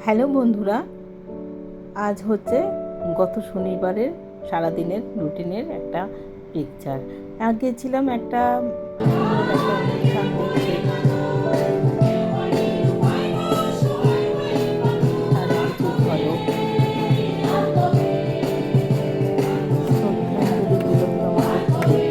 Hello বন্ধুরা, আজ হচ্ছে গত শনিবারের সারাদিনের রুটিনের একটা পিকচার। আগে ছিলাম একটা অনুষ্ঠান দেখতে, তার কিছু ঝলক শ্রদ্ধাঞ্জলি দিল আমাকে ঘিরে।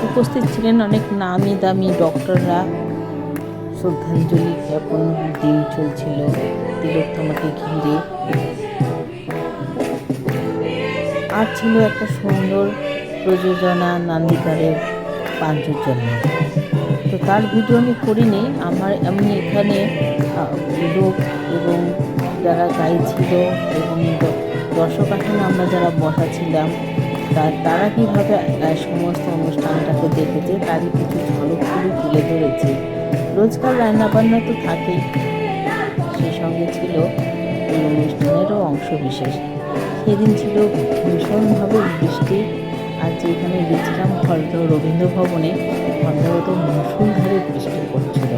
উপস্থিত ছিলেন অনেক নামি দামি ডক্টররা। শ্রদ্ধাঞ্জলি জ্ঞাপন দিন চলছিল তিলোত্তমাকে ঘিরে। আর ছিল একটা সুন্দর প্রযোজনা নান্দিকারের পাঞ্চের জন্য। তো তার ভিডিও আমি করিনি। আমি এখানে লোক এবং যারা গাইছিল এবং দর্শক আসনে আমরা যারা বসা ছিলাম তারা কীভাবে সমস্ত অনুষ্ঠানটাকে দেখেছে তারই কিছু ঝলকগুলো তুলে ধরেছে। রোজকার রান্নাবান্না তো থাকেই, সেই সঙ্গে ছিল এই অনুষ্ঠানেরও অংশ বিশেষ। সেদিন ছিল ভীষণভাবে বৃষ্টি, আর যেখানে গেছিলাম রবীন্দ্র ভবনে অন্তত মুষলধারে বৃষ্টি পড়ছিল।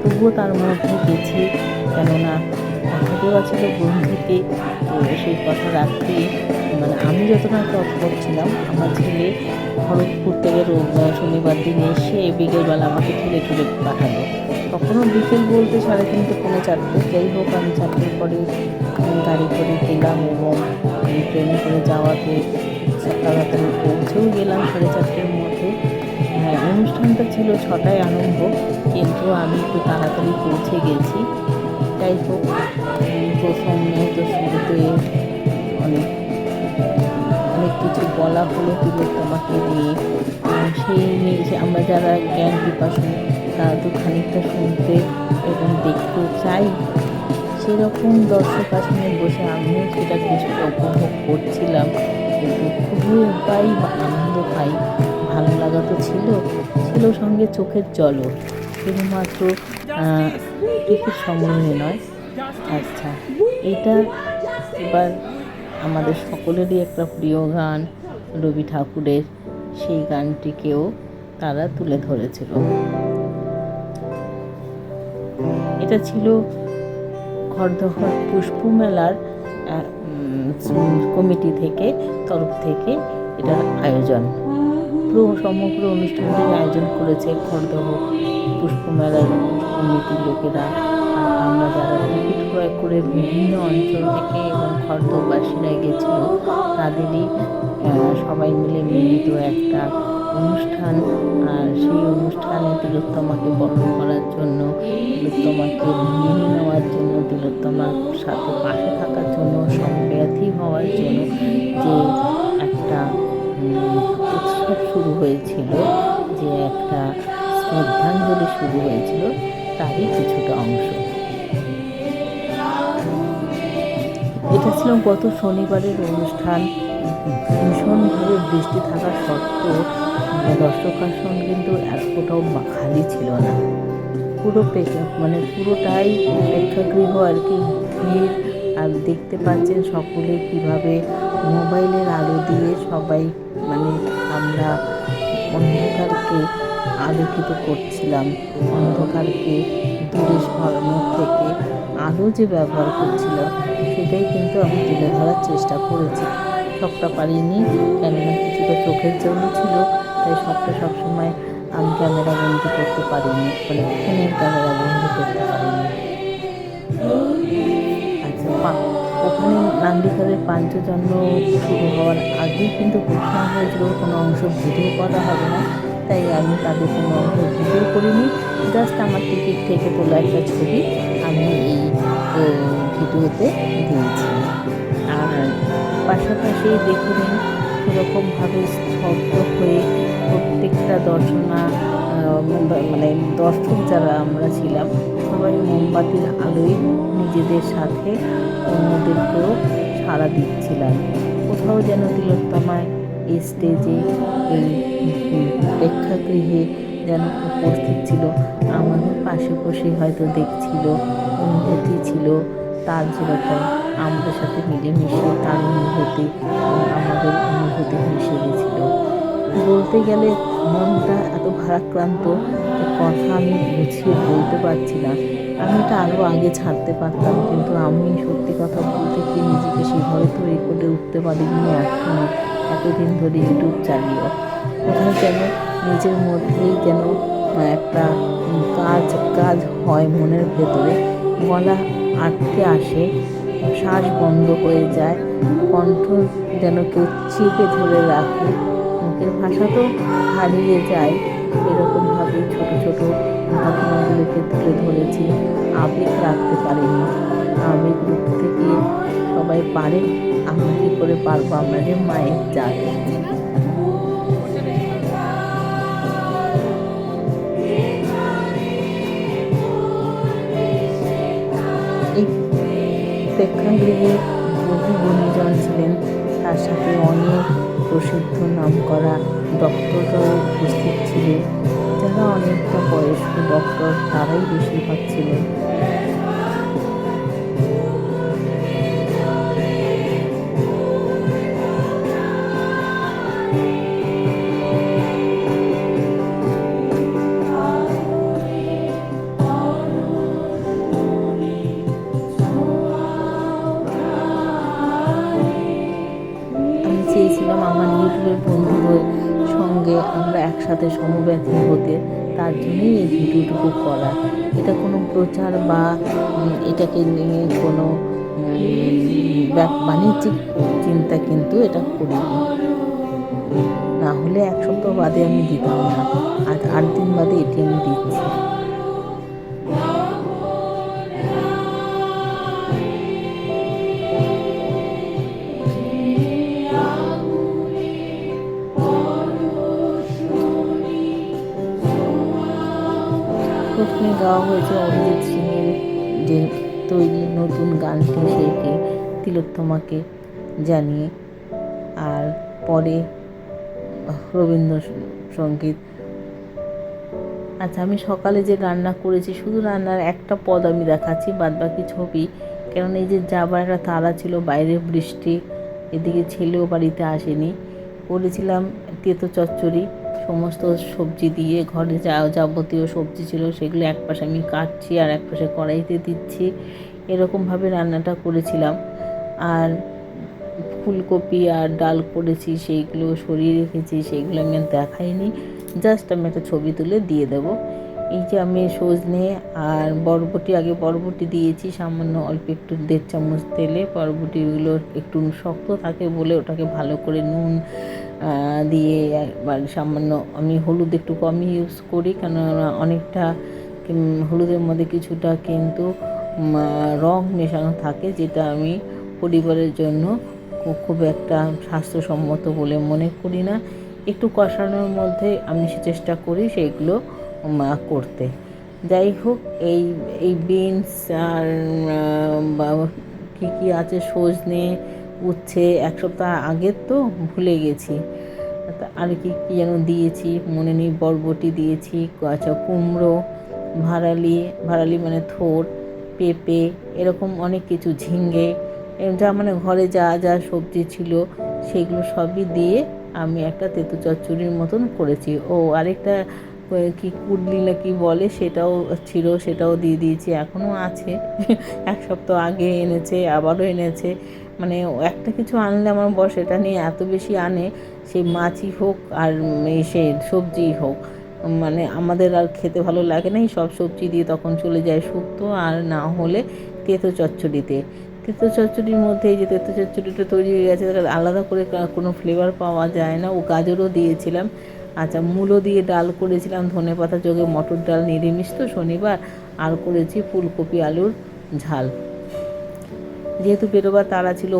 তবুও তার মধ্যে গেছি, কেননা কথা দেওয়া ছিল বন্ধুকে। তো সেই কথা রাখতে আমি যতটা তৎপর ছিলাম, আমার ছেলে খড়গপুর থেকে শনিবার দিন এসে বিকেলবেলা আমাকে ঠেলে পাঠালো। তখনও বিকেল বলতে 3:30 পৌনে 4টে। যাই হোক, আমি 4টের পরে গাড়ি করে গেলাম এবং ট্রেনে করে যাওয়াতে তাড়াতাড়ি পৌঁছেও গেলাম 4:30-এর মধ্যে। হ্যাঁ, অনুষ্ঠানটা ছিল 6টায় আরম্ভ, কিন্তু আমি একটু তাড়াতাড়ি পৌঁছে গেছি। যাই হোক, প্রথমে তো শুরুতে অনেক কিছু বলা হলো তিলোত্তমাকে নিয়ে। সেই নিয়ে আমরা যারা জ্ঞান পিপাসু তারা তো খানিকটা শুনতে এবং দেখতেও চাই। সেরকম দর্শক আসনে বসে আমিও সেটা কিছুটা উপভোগ করছিলাম, কিন্তু খুবই আনন্দ পাই। ভালো লাগা তো ছিল সঙ্গে চোখের জলও। শুধুমাত্র টিকিট সংগ্রহে নয়। আচ্ছা, এটা এবার আমাদের সকলেরই একটা প্রিয় গান রবি ঠাকুরের, সেই গানটিকেও তারা তুলে ধরেছিল। এটা ছিল খড়দহ পুষ্প মেলার কমিটি তরফ থেকে এটার আয়োজন। সমগ্র অনুষ্ঠানটির আয়োজন করেছে খড়দহ পুষ্প মেলার কমিটির লোকেরা। আর আমরা যারা টিকিট ক্রয় করে বিভিন্ন অঞ্চল থেকে এবং খড়দহবাসীরা গেছিল, তাদেরই সবাই মিলে মিলিত একটা অনুষ্ঠান। আর সেই অনুষ্ঠানে তিলোত্তমাকে বরণ করার জন্য, তিলোত্তমাকে মেনে নেওয়ার জন্য, তিলোত্তমার সাথে পাশে থাকার জন্য, সম্প্রীতি হওয়ার জন্য যে একটা উৎসব শুরু হয়েছিল, যে একটা শ্রদ্ধাঞ্জলি শুরু হয়েছিল, তারই কিছুটা অংশ। এটা ছিল গত শনিবারের অনুষ্ঠান। ভীষণভাবে বৃষ্টি থাকা সত্ত্বেও দর্শক আসন কিন্তু এতটাও খালি ছিল না। পুরোটাই প্রেক্ষাগৃহ আর কি, ভিড়। আর দেখতে পাচ্ছেন সকলে কিভাবে মোবাইলের আলো দিয়ে সবাই আমরা অন্ধকারকে আলোকিত করছিলাম। অন্ধকারকে দূরে সরানোর থেকে আলো যে ব্যবহার করছিলাম, সেটাই কিন্তু আমি তুলে ধরার চেষ্টা করেছি। সবটা পারিনি, কেননা কিছুটা চোখের জন্য ছিল, তাই সবসময় আমি ক্যামেরা বন্দি করতে পারিনি, ফোনের ক্যামেরা বন্দি করতে পারিনি। আচ্ছা, ওখানে নান্দিকারের পাঞ্চজন্য শুরু হওয়ার আগেই কিন্তু ঘোষণা হয়েছিল কোনো অংশ ভিডিও করা হবে না, তাই আমি তাদের কোনো অংশ ভিডিও করিনি। জাস্ট আমার টিকিট থেকে তোলা একটা ছবি আমি এই ভিডিওতে দিয়েছি। আর পাশাপাশি দেখে নিন কীরকমভাবে স্তব্ধ হয়ে মানে দর্শক যারা আমরা ছিলাম সবাই মোমবাতির আলোয় নিজেদের সাথে অন্যদেরকেও সাড়া দিচ্ছিলাম। কোথাও যেন তিলোত্তমায় এই স্টেজে, এই প্রেক্ষাগৃহে যেন উপস্থিত ছিল, আমাদের পাশে বসে হয়তো দেখছিল, অনুভূতি ছিল তার, যেরকম আমাদের সাথে মিলেমিশে তার অনুভূতি এবং আমাদের অনুভূতি মিশে গেছিল। বলতে গেলে মনটা এত ভারাক্রান্ত যে কথা আমি গুছিয়ে বলতে পারছি না। আমি এটা আরও আগে ছাড়তে পারতাম, কিন্তু আমি সত্যি কথা বলতে কি নিজেকে সেভাবে তৈরি করে উঠতে পারিনি এখনও, এতদিন ধরে ইউটিউব চালিয়েও। কোথাও যেন নিজের মধ্যেই যেন একটা কাজ হয় মনের ভেতরে, গলা আটকে আসে, শ্বাস বন্ধ হয়ে যায়, কণ্ঠ যেন কেউ চেপে ধরে রাখে, মুখের ভাষা তো হারিয়ে যায়। এরকমভাবে ছোট ছোট ঘটনাগুলোকে তুলে ধরেছি, আবেগ রাখতে পারিনি। আবেগ রুখতে গিয়ে সবাই পারে, আমরা কী করে পারবো, আমরা যে মায়ের জাত। এই প্রেক্ষাগৃহে বহু গুণীজন ছিলেন, তার সাথে অনেক প্রসিদ্ধ নামকরা ডক্টররাও উপস্থিত ছিলেন, যারা অনেকটা বয়স্ক ডক্টর, তারাই বেশিরভাগ ছিলেন। চেয়েছিলাম আমার ইউটিউবের বন্ধুদের সঙ্গে আমরা একসাথে সমব্যথী হতে, তার জন্যই এই ভিডিওটুকু করা। এটা কোনো প্রচার বা এটাকে নিয়ে কোনো বাণিজ্যিক চিন্তা কিন্তু এটা করিনি, না হলে এক সপ্তাহ বাদে আমি দিতাম না, আজ 8 দিন বাদে এটি আমি দিচ্ছি। প্রথমে গাওয়া হয়েছে অরিজিৎ সিংয়ের যে তৈরি নতুন গানটি, সেইটি তিলোত্তমাকে জানিয়ে, আর পরে রবীন্দ্রসঙ্গীত। আচ্ছা, আমি সকালে যে রান্না করেছি, শুধু রান্নার একটা পদ আমি দেখাচ্ছি, বাদবাকি ছবি, কারণ এই যে যাবার একটা তাড়া ছিল, বাইরে বৃষ্টি, এদিকে ছেলেও বাড়িতে আসেনি। করেছিলাম তেঁতো চচ্চড়ি, সমস্ত সবজি দিয়ে, ঘরে যা যাবতীয় সবজি ছিল সেগুলো এক পাশে আমি কাটছি আর এক পাশে কড়াইতে দিচ্ছি, এরকমভাবে রান্নাটা করেছিলাম। আর ফুলকপি আর ডাল করেছি, সেইগুলো সরিয়ে রেখেছি, সেইগুলো আমি আর দেখাইনি, জাস্ট আমি একটা ছবি তুলে দিয়ে দেবো। এই যে আমি সজনে আর বরবটি দিয়েছি সামান্য, অল্প একটু 1.5 চামচ তেলে। বরবটিগুলো একটু শক্ত থাকে বলে ওটাকে ভালো করে নুন দিয়ে সামান্য, আমি হলুদ একটু কমই ইউজ করি, কেন অনেকটা হলুদের মধ্যে কিছুটা কিন্তু রং মেশানো থাকে, যেটা আমি পরিবারের জন্য খুব একটা স্বাস্থ্যসম্মত বলে মনে করি না। একটু কষানোর মধ্যে আমি চেষ্টা করি সেইগুলো করতে। যাই হোক, এই বিনস আর কী আছে, সজনে, উচ্ছে, 1 সপ্তাহ আগের তো ভুলে গেছি, আর কি যেন দিয়েছি মনে নেই, বরবটি দিয়েছি, আচ্ছা কুমড়ো, ভাড়ালি মানে থোড়, পেঁপে, এরকম অনেক কিছু, ঝিঙে, যা মানে ঘরে যা যা সবজি ছিল সেগুলো সবই দিয়ে আমি একটা তেঁতো চচ্চড়ির মতন করেছি। ও আরেকটা কি কুডলি না কি বলে, সেটাও ছিল, সেটাও দিয়ে দিয়েছি, এখনও আছে। 1 সপ্তাহ আগে এনেছে, আবারও এনেছে, মানে একটা কিছু আনলে আমার বর সেটা নিয়ে এত বেশি আনে, সে মাছই হোক আর সে সবজিই হোক, মানে আমাদের আর খেতে ভালো লাগে না, সব সবজি দিয়ে তখন চলে যায় শুক্তো, আর না হলে তেঁতো চচ্চড়িতে। তেঁতো চচ্চড়ির মধ্যে এই যে তেঁতো চচ্চড়িটা তৈরি হয়ে গেছে, আলাদা করে কোনো ফ্লেভার পাওয়া যায় না। ও গাজরও দিয়েছিলাম, আচ্ছা মূলো দিয়ে ডাল করেছিলাম, ধনেপাতা যোগে, মটর ডাল, নিরামিষ তো শনিবার, আর করেছি ফুলকপি আলুর ঝাল। যেহেতু বেরোবার তাড়া ছিল,